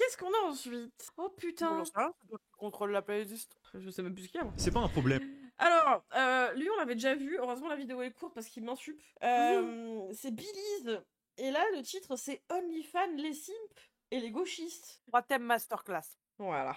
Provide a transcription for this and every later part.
qu'est-ce qu'on a ensuite? Oh putain. Bon, ça, c'est toi qui contrôle la playlist. Je sais même plus ce qu'il y a. C'est pas un problème. Alors, lui, on l'avait déjà vu. Heureusement, la vidéo est courte parce qu'il m'insulte. C'est Billy's. Et là, le titre, c'est OnlyFans, les simps et les gauchistes. 3 thèmes masterclass. Voilà.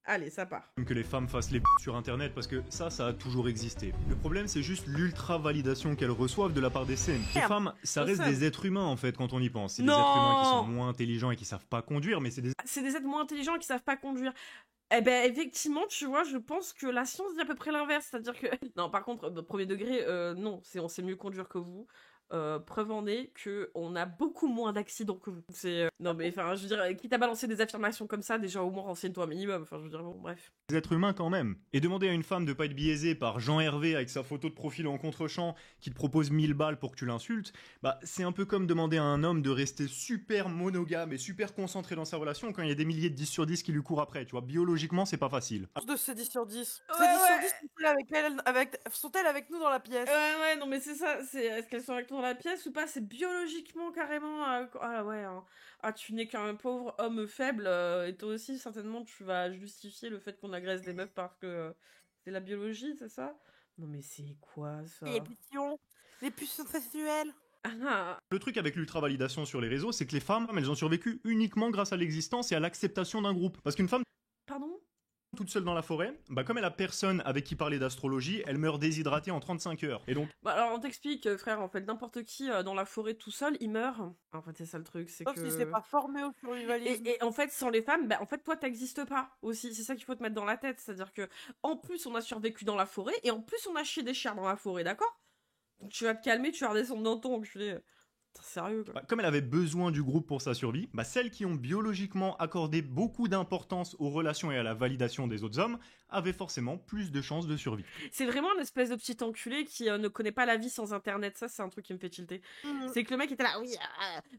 Allez, ça part. Que les femmes fassent les sur internet parce que ça a toujours existé. Le problème c'est juste l'ultra validation qu'elles reçoivent de la part des scènes. Les femmes, ça reste des êtres humains en fait quand on y pense. C'est des êtres humains qui sont moins intelligents et qui savent pas conduire, mais c'est des êtres moins intelligents qui savent pas conduire. Eh ben effectivement, tu vois, je pense que la science dit à peu près l'inverse, c'est-à-dire que non, par contre, premier degré, non, on sait mieux conduire que vous. Preuve en est qu'on a beaucoup moins d'accidents que vous. C'est non mais enfin, je veux dire, quitte à balancer des affirmations comme ça, déjà au moins renseigne-toi un minimum. Enfin, je veux dire, bon, bref. Des êtres humains quand même. Et demander à une femme de pas être biaisée par Jean Hervé avec sa photo de profil en contre-champ qui te propose 1000 balles pour que tu l'insultes, bah c'est un peu comme demander à un homme de rester super monogame et super concentré dans sa relation quand il y a des milliers de 10 sur 10 qui lui courent après. Tu vois, biologiquement c'est pas facile. De ces 10 sur 10. Ouais, Ces 10 sur 10 sont-elles avec nous dans la pièce? Ouais, non mais c'est ça, est-ce qu'elles sont avec toi dans la pièce ou pas? C'est biologiquement carrément... Ah ouais, hein. Ah tu n'es qu'un pauvre homme faible, et toi aussi certainement tu vas justifier le fait qu'on agresse des meufs parce que c'est la biologie, c'est ça? Non mais c'est quoi ça? Les pulsions sexuelles. Le truc avec l'ultra-validation sur les réseaux, c'est que les femmes, elles ont survécu uniquement grâce à l'existence et à l'acceptation d'un groupe. Parce qu'une femme... Pardon? Toute seule dans la forêt, bah comme elle a personne avec qui parler d'astrologie, elle meurt déshydratée en 35 heures. Et donc... Bah alors on t'explique, frère, en fait, n'importe qui dans la forêt tout seul, il meurt. En fait, c'est ça le truc, c'est Sauf que... si c'est pas formé au survivalisme. Et en fait, sans les femmes, bah en fait, toi, t'existes pas aussi. C'est ça qu'il faut te mettre dans la tête. C'est-à-dire que, en plus, on a survécu dans la forêt, et en plus, on a chié des chiens dans la forêt, d'accord? Donc tu vas te calmer, tu vas redescendre dans ton enculé. Sérieux, quoi. Bah, comme elle avait besoin du groupe pour sa survie, bah celles qui ont biologiquement accordé beaucoup d'importance aux relations et à la validation des autres hommes avaient forcément plus de chances de survie. C'est vraiment une espèce de petit enculé qui ne connaît pas la vie sans internet. Ça, c'est un truc qui me fait tilter. C'est que le mec était là, oui,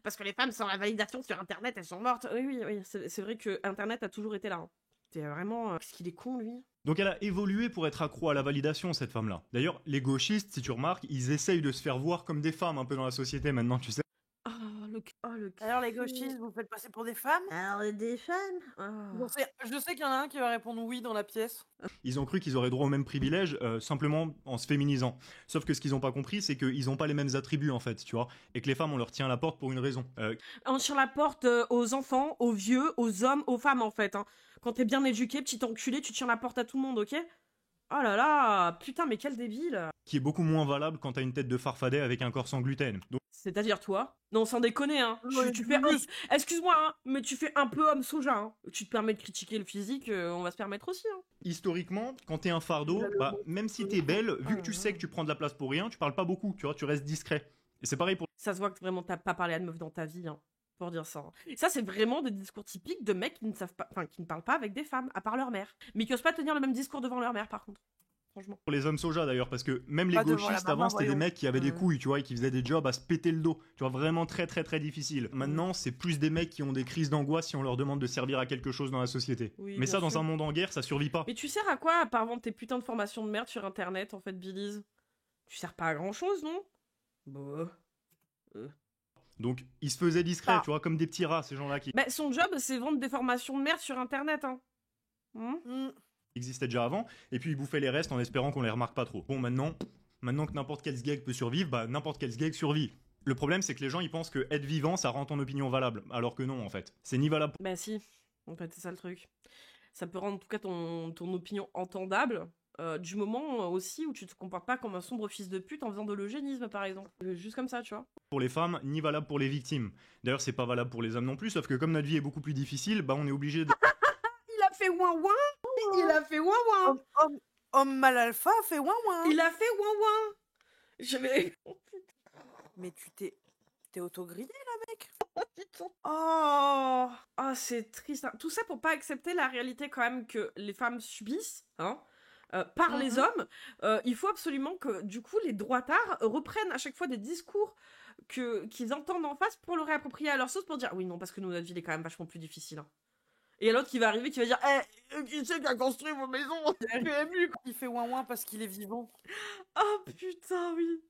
parce que les femmes sans la validation sur internet, elles sont mortes. Oui, c'est vrai que internet a toujours été là. Hein. C'est vraiment... Qu'est-ce qu'il est con, lui. Donc elle a évolué pour être accro à la validation, cette femme-là. D'ailleurs, les gauchistes, si tu remarques, ils essayent de se faire voir comme des femmes un peu dans la société maintenant, tu sais. Alors les gauchistes, vous faites passer pour des femmes? Alors des femmes? Je sais qu'il y en a un qui va répondre oui dans la pièce. Ils ont cru qu'ils auraient droit aux mêmes privilèges simplement en se féminisant. Sauf que ce qu'ils n'ont pas compris, c'est qu'ils n'ont pas les mêmes attributs en fait, tu vois. Et que les femmes, on leur tient la porte pour une raison. On tire la porte aux enfants, aux vieux, aux hommes, aux femmes en fait. Hein. Quand t'es bien éduqué, petit enculé, tu tires la porte à tout le monde, ok? Oh là là, putain, mais quel débile! Qui est beaucoup moins valable quand t'as une tête de farfadet avec un corps sans gluten. Donc... C'est-à-dire toi? Non, sans déconner, hein. Ouais, tu fais excuse-moi, hein, mais tu fais un peu homme soja, hein. Tu te permets de critiquer le physique, on va se permettre aussi, hein. Historiquement, quand t'es un fardeau, bah, même si t'es belle, vu que tu sais que tu prends de la place pour rien, tu parles pas beaucoup, tu vois, tu restes discret. Et c'est pareil pour... Ça se voit que vraiment t'as pas parlé à de meuf dans ta vie, hein. Pour dire ça. Ça, c'est vraiment des discours typiques de mecs qui ne savent pas, enfin, qui ne parlent pas avec des femmes, à part leur mère. Mais qui osent pas tenir le même discours devant leur mère, par contre. Franchement. Pour les hommes soja d'ailleurs, parce que même les gauchistes avant c'était des mecs qui avaient des couilles, tu vois, et qui faisaient des jobs à se péter le dos, tu vois, vraiment très très très difficile. Maintenant c'est plus des mecs qui ont des crises d'angoisse si on leur demande de servir à quelque chose dans la société. Oui, mais ça dans un monde en guerre ça survit pas. Mais tu sers à quoi à part vendre tes putains de formations de merde sur internet en fait, Billy's? Tu sers pas à grand chose, non? Bah... Donc ils se faisaient discrets, tu vois, comme des petits rats ces gens-là qui... Bah son job c'est vendre des formations de merde sur internet, hein. Existait déjà avant, et puis ils bouffaient les restes en espérant qu'on les remarque pas trop. Bon, maintenant que n'importe quel sgeg peut survivre, bah n'importe quel sgeg survit. Le problème, c'est que les gens, ils pensent que être vivant, ça rend ton opinion valable, alors que non, en fait. C'est ni valable... Bah si, en fait, c'est ça le truc. Ça peut rendre en tout cas ton opinion entendable, du moment aussi où tu te comportes pas comme un sombre fils de pute en faisant de l'eugénisme, par exemple. Juste comme ça, tu vois. Pour les femmes, ni valable pour les victimes. D'ailleurs, c'est pas valable pour les hommes non plus, sauf que comme notre vie est beaucoup plus difficile, bah on est obligé de... Il a fait ouin ouin. Il a fait ouin ouin. Homme mal alpha fait ouin ouin. Il a fait ouin ouin. Je vais... Mais tu t'es auto-grillé là, mec. Oh, c'est triste. Hein. Tout ça pour pas accepter la réalité quand même que les femmes subissent, hein, par les hommes. Il faut absolument que, du coup, les droitards reprennent à chaque fois des discours qu'ils entendent en face pour le réapproprier à leur sauce pour dire oui, non, parce que nous, notre vie est quand même vachement plus difficile. Hein. Et l'autre qui va arriver, qui va dire qui c'est qui a construit vos maisons? PMU, quoi. Il fait ouin ouin parce qu'il est vivant. Oh putain, oui.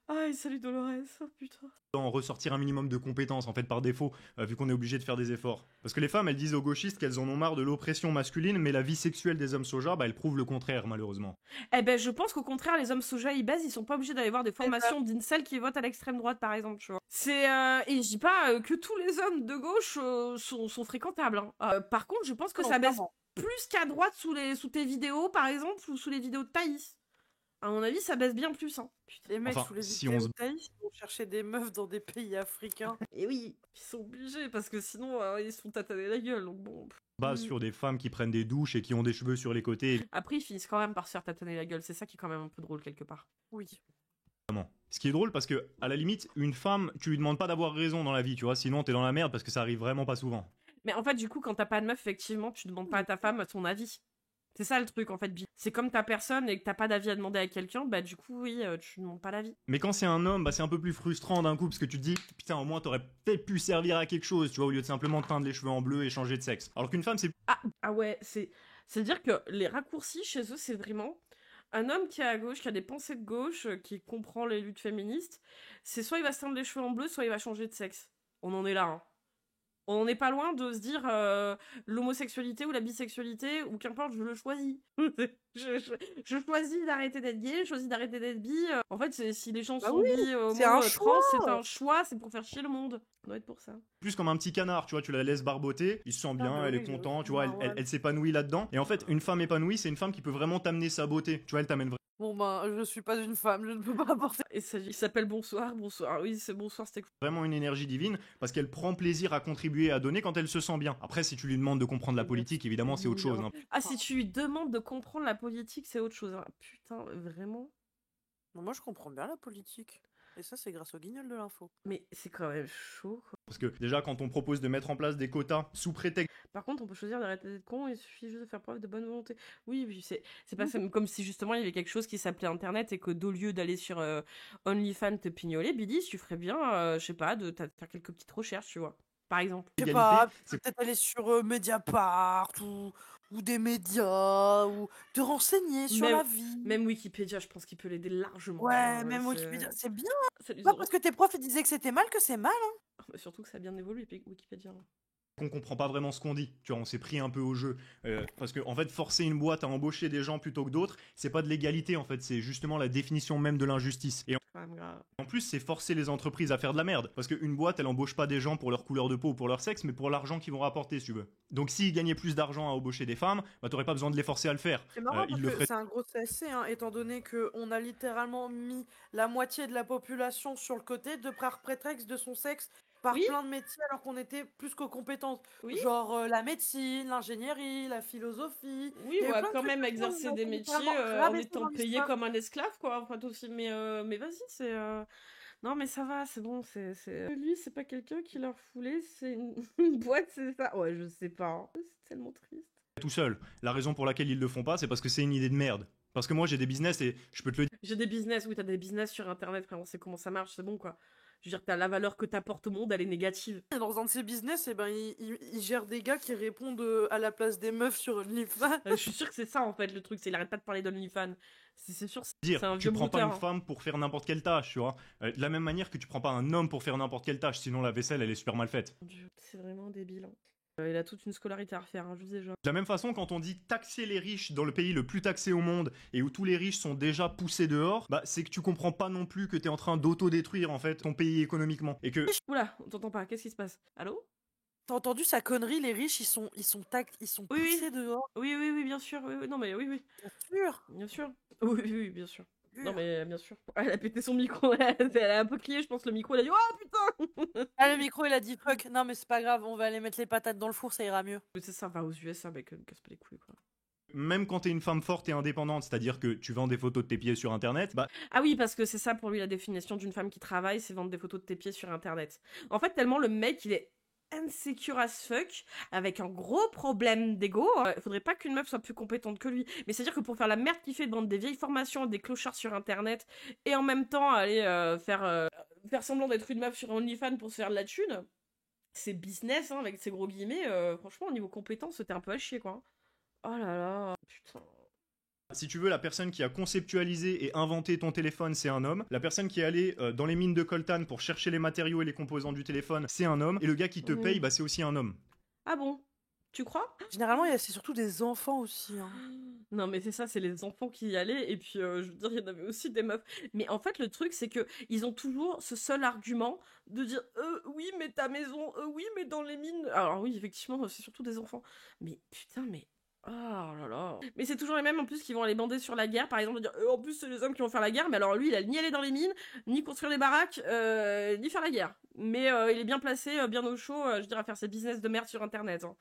Ah, salut Dolores, oh putain. Ressortir un minimum de compétences en fait par défaut, vu qu'on est obligé de faire des efforts. Parce que les femmes, elles disent aux gauchistes qu'elles en ont marre de l'oppression masculine, mais la vie sexuelle des hommes soja, bah elle prouve le contraire malheureusement. Eh ben, je pense qu'au contraire, les hommes soja, ils baisent, ils sont pas obligés d'aller voir des formations d'incel qui votent à l'extrême droite, par exemple, tu vois. Et je dis pas que tous les hommes de gauche sont fréquentables, hein. Par contre, je pense que Non, ça baisse clairement. plus qu'à droite sous tes vidéos, par exemple, ou sous les vidéos de Thaïs. À mon avis, ça baisse bien plus, hein. Les mecs Enfin, sous les si vidéos on se de Thaïs, ils vont chercher des meufs dans des pays africains. Et oui, ils sont obligés, parce que sinon, ils se font tataner la gueule, donc bon. base sur des femmes qui prennent des douches et qui ont des cheveux sur les côtés, Après, ils finissent quand même par se faire tataner la gueule, c'est ça qui est quand même un peu drôle, quelque part. Oui. évidemment. Ce qui est drôle parce que, à la limite, une femme, tu lui demandes pas d'avoir raison dans la vie, tu vois, sinon t'es dans la merde parce que ça arrive vraiment pas souvent. Mais en fait, du coup, quand t'as pas de meuf, effectivement, tu demandes pas à ta femme son avis. C'est ça le truc, en fait, Bi. C'est comme t'as personne et que t'as pas d'avis à demander à quelqu'un, bah du coup, oui, tu demandes pas l'avis. Mais quand c'est un homme, bah c'est un peu plus frustrant d'un coup parce que tu te dis, putain, au moins t'aurais peut-être pu servir à quelque chose, tu vois, au lieu de simplement teindre les cheveux en bleu et changer de sexe. Alors qu'une femme, c'est Ah ouais, c'est-à-dire que les raccourcis chez eux, c'est vraiment un homme qui est à gauche, qui a des pensées de gauche, qui comprend les luttes féministes. C'est soit il va se teindre les cheveux en bleu, soit il va changer de sexe. On en est là, hein. On n'est pas loin de se dire l'homosexualité ou la bisexualité, ou qu'importe, je le choisis. je choisis d'arrêter d'être gay, je choisis d'arrêter d'être bi. En fait, si les gens Bah sont oui, bi, c'est homo, un trans, c'est choix. un choix, c'est pour faire chier le monde. Ça doit être pour ça. plus comme un petit canard, tu vois, tu la laisses barboter, il se sent bien, bah elle est oui, contente, tu aussi, vois, Marwan. elle s'épanouit là-dedans. Et en fait, une femme épanouie, c'est une femme qui peut vraiment t'amener sa beauté, tu vois, elle t'amène Bon ben, je suis pas une femme, je ne peux pas apporter. Et ça, il s'appelle Bonsoir, bonsoir. Oui, c'est bonsoir, c'était cool. vraiment une énergie divine parce qu'elle prend plaisir à contribuer et à donner quand elle se sent bien. Après, si tu lui demandes de comprendre la politique, évidemment, c'est autre chose. Hein. Ah, si tu lui demandes de comprendre la politique, c'est autre chose. Hein. Putain, vraiment. Non, moi je comprends bien la politique. Et ça, c'est grâce au guignol de l'info. Mais c'est quand même chaud, quoi. Parce que déjà, quand on propose de mettre en place des quotas sous prétexte Par contre, on peut choisir d'arrêter d'être con, il suffit juste de faire preuve de bonne volonté. Oui, oui, c'est pas comme si justement il y avait quelque chose qui s'appelait Internet et que d'au lieu d'aller sur OnlyFans te pignoler, Billy, tu ferais bien, je sais pas, de faire quelques petites recherches, tu vois. Par exemple. Je sais d'égalité, pas, c'est peut-être aller sur Mediapart ou des médias, ou te renseigner sur Même- la vie. Même Wikipédia, je pense qu'il peut l'aider largement. Ouais, hein, même c'est- Wikipédia, c'est bien. ça lui Pas aurait- parce que tes profs ils disaient que c'était mal que c'est mal. Surtout que ça a bien évolué, Wikipédia. qu'on comprend pas vraiment ce qu'on dit. Tu vois, on s'est pris un peu au jeu. Parce que, en fait, forcer une boîte à embaucher des gens plutôt que d'autres, c'est pas de l'égalité, en fait, c'est justement la définition même de l'injustice. Et Quand même grave. en plus, c'est forcer les entreprises à faire de la merde. Parce qu'une boîte, elle embauche pas des gens pour leur couleur de peau ou pour leur sexe, mais pour l'argent qu'ils vont rapporter, si tu veux. Donc, s'ils gagnaient plus d'argent à embaucher des femmes, bah, t'aurais pas besoin de les forcer à le faire. C'est marrant Ils parce le que feraient c'est un gros CSC, hein, étant donné qu'on a littéralement mis la moitié de la population sur le côté de par prétexte de son sexe par Oui. plein de métiers alors qu'on était plus que compétentes. Oui. Genre la médecine, l'ingénierie, la philosophie. Oui, Il y a eu on va plein de quand trucs même comme ça, exercer on a des métiers littéralement en rabaissé étant dans payé l'histoire. comme un esclave, quoi. Enfin, aussi. Mais vas-y, c'est. Non, mais ça va, c'est bon. Lui, c'est pas quelqu'un qui leur foulait, c'est une boîte, c'est ça. Ouais, je sais pas. Hein. C'est tellement triste. tout seuls. La raison pour laquelle ils le font pas, c'est parce que c'est une idée de merde. Parce que moi, j'ai des business et je peux te le dire. J'ai des business, oui, t'as des business sur internet, frère, on sait comment ça marche, c'est bon, quoi. Je veux dire, la valeur que t'apportes au monde, elle est négative. Et dans un de ses business, eh ben, il gère des gars qui répondent à la place des meufs sur OnlyFans. Je suis sûre que c'est ça, en fait, le truc, c'est qu'il arrête pas de parler d'OnlyFans. C'est sûr, c'est Dire, un tu vieux prends pas brouteur. une femme pour faire n'importe quelle tâche, tu vois. De la même manière que tu prends pas un homme pour faire n'importe quelle tâche, sinon la vaisselle, elle est super mal faite. Mon Dieu, c'est vraiment débile. Hein. Il a toute une scolarité à refaire, hein, je vous ai déjà. De la même façon, quand on dit taxer les riches dans le pays le plus taxé au monde et où tous les riches sont déjà poussés dehors, bah c'est que tu comprends pas non plus que t'es en train d'autodétruire en fait ton pays économiquement. Et que Oula, on t'entend pas, qu'est-ce qui se passe? Allô? T'as entendu sa connerie, les riches, ils sont Oui, oui. poussés dehors. Oui, bien sûr. Oui, non, mais oui. Bien sûr. Bien sûr. Oui, bien sûr. Non, mais bien sûr. Elle a pété son micro, elle a un peu crié, je pense, le micro, elle a dit oh putain! Ah, le micro, il a dit fuck. Non, mais c'est pas grave, on va aller mettre les patates dans le four, ça ira mieux. Mais c'est ça, va aux USA, mec, casse pas les couilles, quoi. même quand t'es une femme forte et indépendante, c'est-à-dire que tu vends des photos de tes pieds sur internet, bah Ah oui, parce que c'est ça pour lui la définition d'une femme qui travaille, c'est vendre des photos de tes pieds sur internet. En fait, tellement le mec, il est insecure as fuck, avec un gros problème d'ego. Faudrait pas qu'une meuf soit plus compétente que lui. Mais c'est-à-dire que pour faire la merde qu'il fait de vendre des vieilles formations, des clochards sur internet, et en même temps aller faire semblant d'être une meuf sur OnlyFans pour se faire de la thune, c'est business, hein, avec ses gros guillemets, franchement, au niveau compétence, c'était un peu à chier, quoi. Oh là là, putain. Si tu veux, la personne qui a conceptualisé et inventé ton téléphone, c'est un homme. La personne qui est allée dans les mines de coltan pour chercher les matériaux et les composants du téléphone, c'est un homme. Et le gars qui te paye, bah, c'est aussi un homme. Ah bon? Tu crois? Généralement, c'est surtout des enfants aussi. Hein. Non, mais c'est ça, c'est les enfants qui y allaient, et puis je veux dire, il y en avait aussi des meufs. Mais en fait, le truc, c'est que ils ont toujours ce seul argument de dire oui, mais ta maison, oui, mais dans les mines. Alors, oui, effectivement, c'est surtout des enfants. Mais putain, mais. Oh là là. Mais c'est toujours les mêmes en plus qui vont aller bander sur la guerre, par exemple, de dire en plus, c'est les hommes qui vont faire la guerre, mais alors lui, il a ni aller dans les mines, ni construire des baraques, ni faire la guerre. Mais il est bien placé, bien au chaud, je dirais, à faire ses business de merde sur internet. Hein.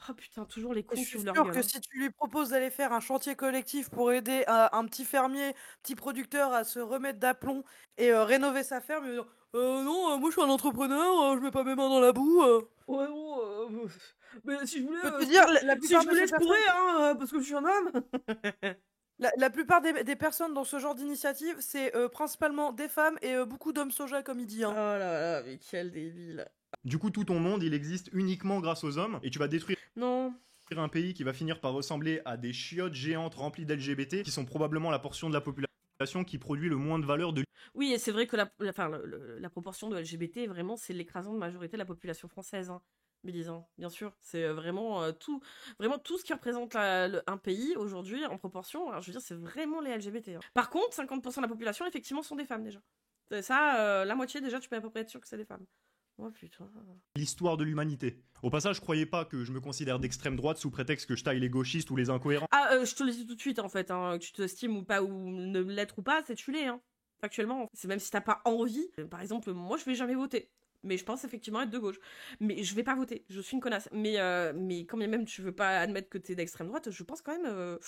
Oh putain, toujours les Et cons je qui suis ouvrent leur sûre gueule. que Hein. si tu lui proposes d'aller faire un chantier collectif pour aider un petit fermier, petit producteur à se remettre d'aplomb et rénover sa ferme, il va dire non, moi je suis un entrepreneur, je mets pas mes mains dans la boue. Ouais, bon, mais si je voulais, Je peux te dire, la si plupart je de voulais, ces je pourrais, personnes, hein, parce que je suis un homme. la plupart des personnes dans ce genre d'initiative, c'est principalement des femmes et beaucoup d'hommes soja, comme il dit. Oh Hein. là là, mais quel débile. Du coup, tout ton monde, il existe uniquement grâce aux hommes. Et tu vas détruire Non. un pays qui va finir par ressembler à des chiottes géantes remplies d'LGBT, qui sont probablement la portion de la population qui produit le moins de valeur de Oui, et c'est vrai que la proportion de LGBT, vraiment, c'est l'écrasante majorité de la population française. Hein. Mais disons, bien sûr, c'est vraiment tout ce qui représente un pays aujourd'hui en proportion. Alors, je veux dire, c'est vraiment les LGBT. Hein. Par contre, 50% de la population, effectivement, sont des femmes déjà. C'est ça, la moitié déjà, tu peux à peu près être sûr que c'est des femmes. Oh putain. l'histoire de l'humanité. Au passage, je croyais pas que je me considère d'extrême droite sous prétexte que je taille les gauchistes ou les incohérents. Ah, je te le dis tout de suite, en fait, hein, que tu t'estimes ou pas, ou ne l'être ou pas, c'est tu l'es, hein. Factuellement. C'est même si t'as pas envie. Par exemple, moi, je vais jamais voter. Mais je pense effectivement être de gauche. Mais je vais pas voter. Je suis une connasse. Mais quand bien même tu veux pas admettre que t'es d'extrême droite, je pense quand même.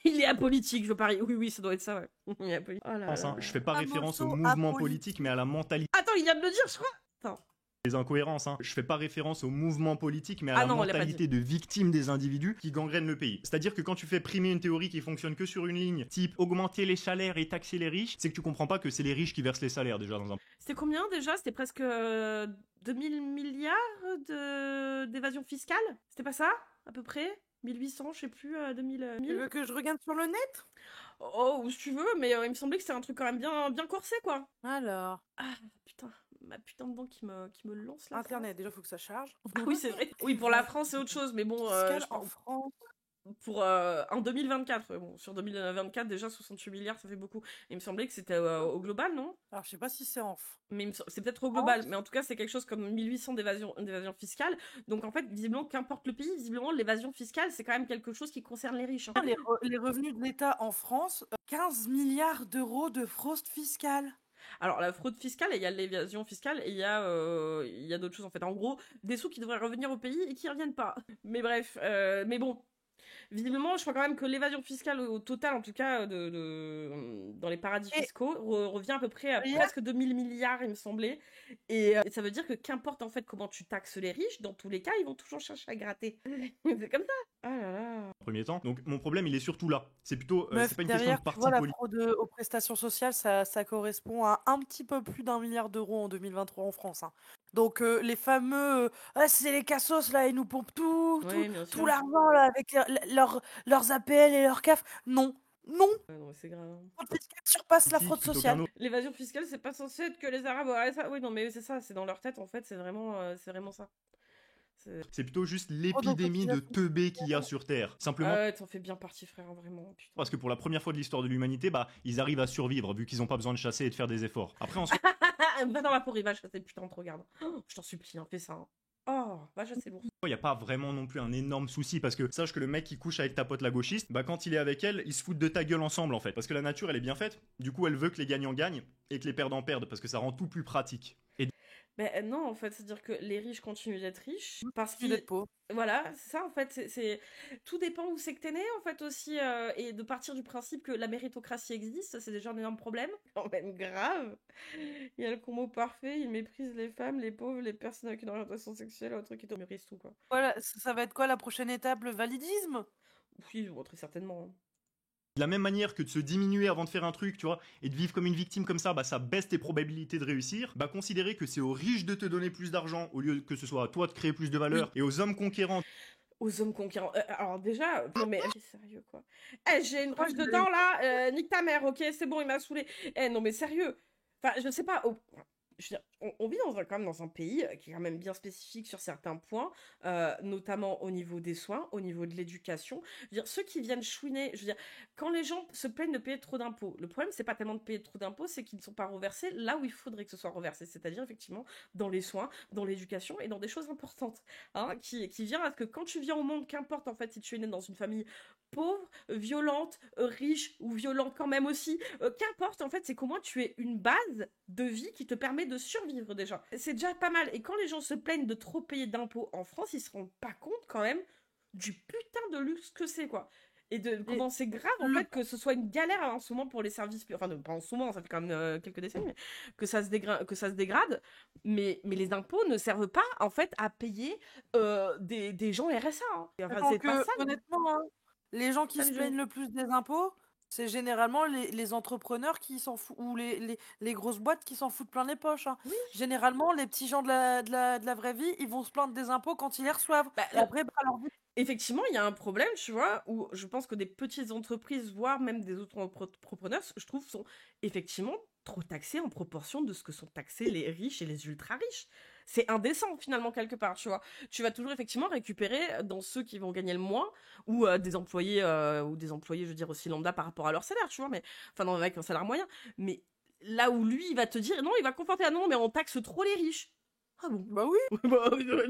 Il est apolitique, je parie. Oui, ça doit être ça, ouais. Il est apolitique. Oh là là. Je fais pas Un référence au morceau mouvement apolitique. politique, mais à la mentalité. Attends, il vient de le dire, je crois. Attends. Les incohérences, hein. Je fais pas référence au mouvement politique, mais à Ah la non, on l'a pas mentalité de victimes des individus qui gangrènent le pays. C'est-à-dire que quand tu fais primer une théorie qui fonctionne que sur une ligne, type augmenter les salaires et taxer les riches, c'est que tu comprends pas que c'est les riches qui versent les salaires déjà dans un. C'était combien déjà? C'était presque 2000 milliards d'évasion fiscale? C'était pas ça? À peu près? 1800, je sais plus, 2000. Tu veux que je regarde sur le net? Oh, si tu veux, mais il me semblait que c'était un truc quand même bien corsé, quoi. Alors, Ah, putain, ma putain de banque qui me lance là. Internet, déjà faut que ça charge. Ah oui, c'est vrai. Oui, pour la France, c'est autre chose, mais bon, Fiscal je en pense France. pour en 2024. Bon, sur 2024, déjà 68 milliards, ça fait beaucoup. Il me semblait que c'était au global, non? Alors, je sais pas si c'est en Mais c'est peut-être au global, mais en tout cas, c'est quelque chose comme 1800 d'évasion fiscale. Donc en fait, visiblement, qu'importe le pays, visiblement, l'évasion fiscale, c'est quand même quelque chose qui concerne les riches. Hein. Les revenus de l'État en France, 15 milliards d'euros de fraude fiscale. Alors, la fraude fiscale, il y a l'évasion fiscale et il y a d'autres choses en fait. En gros, des sous qui devraient revenir au pays et qui reviennent pas. Mais bref, mais bon. Visiblement, je crois quand même que l'évasion fiscale au total, en tout cas, dans les paradis fiscaux, revient à peu près à presque 2000 milliards, il me semblait. Et ça veut dire que qu'importe en fait comment tu taxes les riches, dans tous les cas, ils vont toujours chercher à gratter. C'est comme ça. Ah là là. Premier temps. Donc mon problème, il est surtout là. C'est plutôt, Meuf, c'est pas une derrière, question de tu parti vois, la politique. fraude aux prestations sociales, ça correspond à un petit peu plus d'1 milliard d'euros en 2023 en France. Hein. Donc les fameux, c'est les cassos là, ils nous pompent tout l'argent là avec leurs APL et leurs CAF. Non, non, c'est grave. La fraude fiscale surpasse la fraude sociale. L'évasion fiscale, c'est pas censé être que les Arabes. Ouais, ça, oui, non, mais c'est ça, c'est dans leur tête en fait, c'est vraiment ça. C'est plutôt juste l'épidémie de teubé qu'il y a sur Terre. Simplement. Ouais, t'en fais bien partie, frère, vraiment. Putain. Parce que pour la première fois de l'histoire de l'humanité, ils arrivent à survivre vu qu'ils ont pas besoin de chasser et de faire des efforts. Après, ensuite. Va dans la forêt, va chasser, putain, on te regarde. Oh, je t'en supplie, hein, fais ça. Hein. Oh, va chasser l'ours. Il n'y a pas vraiment non plus un énorme souci parce que sache que le mec qui couche avec ta pote la gauchiste, quand il est avec elle, ils se foutent de ta gueule ensemble en fait. Parce que la nature elle est bien faite, du coup elle veut que les gagnants gagnent et que les perdants perdent parce que ça rend tout plus pratique. Ben non, en fait, c'est-à-dire que les riches continuent d'être riches parce qu'ils d'être pauvres. Voilà, c'est ça en fait. Tout dépend où c'est que t'es né en fait aussi et de partir du principe que la méritocratie existe, c'est déjà un énorme problème. Quand même grave. Il y a le combo parfait, il méprise les femmes, les pauvres, les personnes avec une orientation sexuelle, un truc qui te méprise tout quoi. Voilà, ça va être quoi la prochaine étape, le validisme? Oui, bon, très certainement. De la même manière que de se diminuer avant de faire un truc, tu vois, et de vivre comme une victime comme ça, ça baisse tes probabilités de réussir. Considérer que c'est aux riches de te donner plus d'argent au lieu que ce soit à toi de créer plus de valeur et aux hommes conquérants. Aux hommes conquérants. Alors déjà, non mais sérieux quoi. J'ai une roche dedans là, nique ta mère, ok, c'est bon, il m'a saoulé. Non mais sérieux. Enfin, je sais pas. Je veux dire, on vit quand même dans un pays qui est quand même bien spécifique sur certains points, notamment au niveau des soins, au niveau de l'éducation. Je veux dire, ceux qui viennent chouiner, je veux dire, quand les gens se plaignent de payer trop d'impôts, le problème, c'est pas tellement de payer trop d'impôts, c'est qu'ils ne sont pas reversés là où il faudrait que ce soit reversé, c'est-à-dire effectivement dans les soins, dans l'éducation et dans des choses importantes. Hein, qui vient à ce que quand tu viens au monde, qu'importe en fait si tu es né dans une famille pauvre, violente, riche ou violente quand même aussi, qu'importe en fait, c'est qu'au moins tu aies une base de vie qui te permet de survivre déjà. C'est déjà pas mal. Et quand les gens se plaignent de trop payer d'impôts en France, ils se rendent pas compte quand même du putain de luxe que c'est quoi. Et de comment c'est grave en fait que ce soit une galère en ce moment pour les services, enfin pas en ce moment, ça fait quand même quelques décennies, mais que ça se dégrade, mais les impôts ne servent pas en fait à payer des gens RSA. Hein. Enfin, c'est pas ça. Honnêtement, hein, les gens qui se plaignent le plus des impôts, c'est généralement les entrepreneurs qui s'en foutent, ou les grosses boîtes qui s'en foutent plein les poches. Hein. Oui. Généralement, les petits gens de la vraie vie, ils vont se plaindre des impôts quand ils les reçoivent. Et après, alors... Effectivement, il y a un problème, tu vois, où je pense que des petites entreprises, voire même des autres entrepreneurs, je trouve, sont effectivement trop taxés en proportion de ce que sont taxés les riches et les ultra-riches. C'est indécent, finalement, quelque part, tu vois. Tu vas toujours, effectivement, récupérer dans ceux qui vont gagner le moins, ou des employés, je veux dire, aussi lambda par rapport à leur salaire, tu vois, mais, enfin, non, avec un salaire moyen. Mais là où lui, il va te dire, non, il va conforter, ah non, mais on taxe trop les riches. Ah bon, bah oui.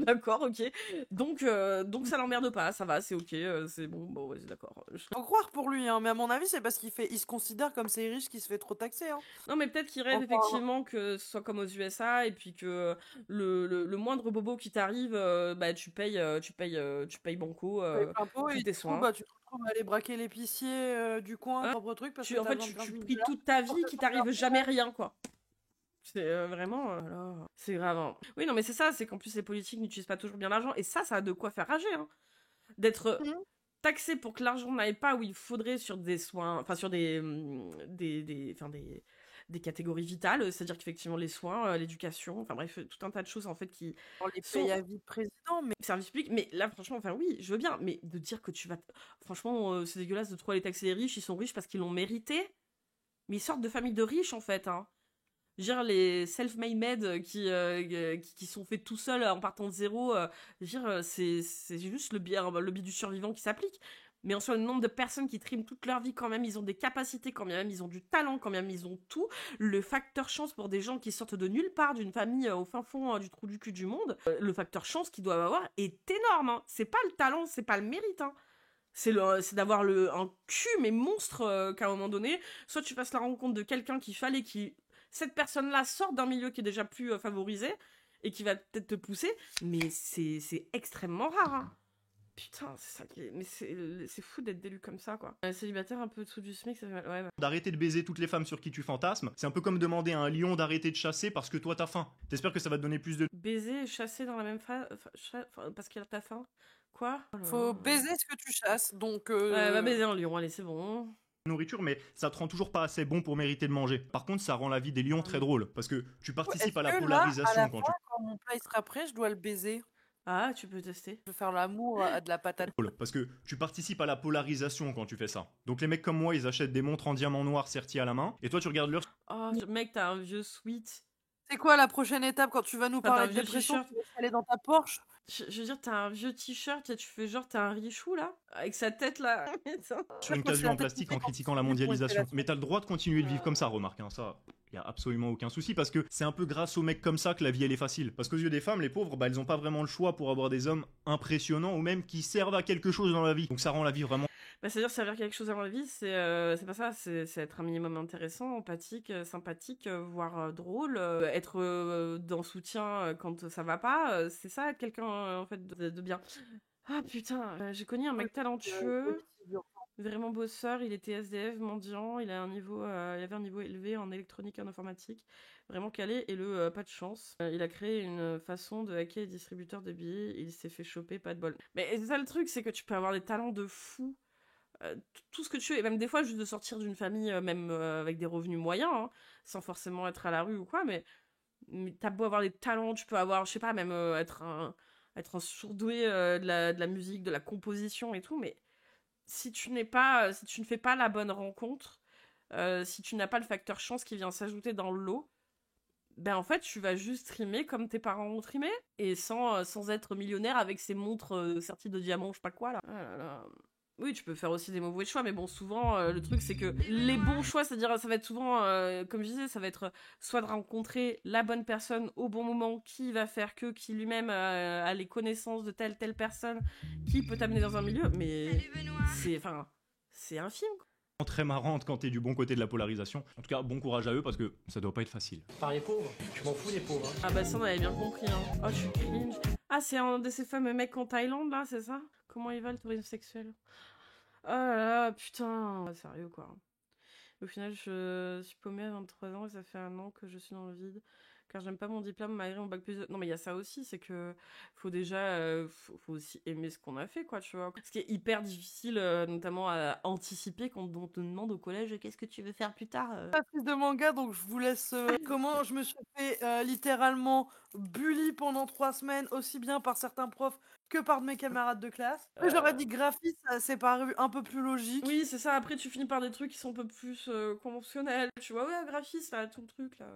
D'accord, ok. Donc ça l'emmerde pas, ça va, c'est ok, c'est bon, ouais, d'accord. Faut croire pour lui, hein, mais à mon avis, c'est parce il se considère comme ces riches qui se fait trop taxer. Hein. Non, mais peut-être qu'il rêve effectivement que ce soit comme aux USA et puis que le moindre bobo qui t'arrive, bah tu payes banco tous tes soins. Bah, tu te retrouves à aller braquer l'épicier du coin, propre truc, parce que en fait, tu pries toute ta vie qu'il t'arrive jamais rien, quoi. C'est vraiment... c'est grave. Hein. Oui, non, mais c'est ça, c'est qu'en plus les politiques n'utilisent pas toujours bien l'argent, et ça a de quoi faire rager, hein. D'être taxé pour que l'argent n'aille pas où il faudrait sur des soins, enfin sur des catégories vitales, c'est-à-dire qu'effectivement les soins, l'éducation, enfin bref, tout un tas de choses en fait qui... On les paye à vie de président, mais... Service public, mais là franchement, enfin oui, je veux bien, mais de dire que tu vas... Franchement, c'est dégueulasse de trop aller taxer les riches, ils sont riches parce qu'ils l'ont mérité, mais ils sortent de familles de riches en fait, hein. Dire les self-made qui sont faits tout seuls en partant de zéro, c'est juste le biais du survivant qui s'applique. Mais en soi, le nombre de personnes qui triment toute leur vie, quand même, ils ont des capacités, quand même, ils ont du talent, quand même, ils ont tout. Le facteur chance pour des gens qui sortent de nulle part, d'une famille au fin fond du trou du cul du monde, le facteur chance qu'ils doivent avoir est énorme. Hein. C'est pas le talent, c'est pas le mérite. Hein. C'est d'avoir un cul, mais monstre, qu'à un moment donné, soit tu fasses la rencontre de quelqu'un cette personne-là sort d'un milieu qui est déjà plus favorisé et qui va peut-être te pousser, mais c'est extrêmement rare. Hein. Putain, c'est ça qui est... Mais c'est fou d'être élu comme ça, quoi. Un célibataire un peu dessous du SMIC, ça fait mal. Ouais. D'arrêter de baiser toutes les femmes sur qui tu fantasmes, c'est un peu comme demander à un lion d'arrêter de chasser parce que toi t'as faim. T'espères que ça va te donner plus de... Baiser et chasser dans la même phase, parce qu'il a ta faim. Quoi ? Faut baiser ce que tu chasses, donc... Ouais, va baiser un lion, allez, c'est bon. Nourriture, mais ça te rend toujours pas assez bon pour mériter de manger. Par contre, ça rend la vie des lions très drôle, parce que tu participes à la polarisation quand mon plat sera prêt, je dois le baiser. Ah, tu peux tester. Je veux faire l'amour à de la patate. Parce que tu participes à la polarisation quand tu fais ça. Donc les mecs comme moi, ils achètent des montres en diamant noir serties à la main, et toi tu regardes leur... Oh, mec, t'as un vieux sweat. C'est quoi la prochaine étape quand tu vas nous parler de dépression? Tu vas aller dans ta Porsche? Je veux dire, t'as un vieux t-shirt et tu fais genre t'as un richou là avec sa tête là. Sur une casu en plastique en critiquant la mondialisation. Mais t'as le droit de continuer de vivre comme ça, remarque, hein, ça. Y a absolument aucun souci parce que c'est un peu grâce aux mecs comme ça que la vie elle est facile. Parce qu'aux yeux des femmes, les pauvres, bah elles ont pas vraiment le choix pour avoir des hommes impressionnants ou même qui servent à quelque chose dans la vie. Donc ça rend la vie vraiment... Bah, c'est-à-dire servir quelque chose dans la vie, c'est pas ça, c'est être un minimum intéressant, empathique, sympathique, voire drôle, être dans soutien quand ça va pas, c'est ça être quelqu'un en fait de bien. Ah putain, j'ai connu un mec talentueux, vraiment bosseur, il était SDF, mendiant, il avait un niveau élevé en électronique et en informatique, vraiment calé, et pas de chance. Il a créé une façon de hacker les distributeurs de billets, il s'est fait choper, pas de bol. Mais c'est ça le truc, c'est que tu peux avoir des talents de fou, tout ce que tu veux, et même des fois juste de sortir d'une famille même avec des revenus moyens, hein, sans forcément être à la rue ou quoi, mais t'as beau avoir des talents, tu peux avoir, je sais pas, même être être un surdoué de la musique, de la composition et tout, mais si tu ne fais pas la bonne rencontre, si tu n'as pas le facteur chance qui vient s'ajouter dans le lot, ben en fait tu vas juste trimer comme tes parents ont trimé, et sans être millionnaire avec ses montres serties de diamants, je sais pas quoi là. Ah là là. Oui, tu peux faire aussi des mauvais choix, mais bon, souvent, le truc, c'est que les bons choix, c'est-à-dire, ça va être souvent, comme je disais, ça va être soit de rencontrer la bonne personne au bon moment, qui va faire qui lui-même a les connaissances de telle personne, qui peut t'amener dans un milieu, mais c'est infime, quoi. Très marrante quand t'es du bon côté de la polarisation. En tout cas, bon courage à eux parce que ça doit pas être facile. Par les pauvres, je m'en fous des pauvres. Ah bah ça, on avait bien compris, hein. Oh, je suis cringe. Ah, c'est un de ces fameux mecs en Thaïlande, là, c'est ça? Comment il va, le tourisme sexuel? Oh là là, putain, sérieux quoi. Au final, je suis paumée à 23 ans et ça fait 1 an que je suis dans le vide. Car j'aime pas mon diplôme malgré mon bac plus 2. Non, mais il y a ça aussi, c'est que faut déjà faut aussi aimer ce qu'on a fait, quoi, tu vois. Ce qui est hyper difficile, notamment à anticiper quand on te demande au collège qu'est-ce que tu veux faire plus tard. Pastrice de manga, donc je vous laisse comment je me suis fait littéralement bully pendant 3 semaines, aussi bien par certains profs que par mes camarades de classe. J'aurais dit graphiste, c'est paru un peu plus logique. Oui, c'est ça. Après, tu finis par des trucs qui sont un peu plus conventionnels. Tu vois, ouais, graphiste, là, tout le truc, là.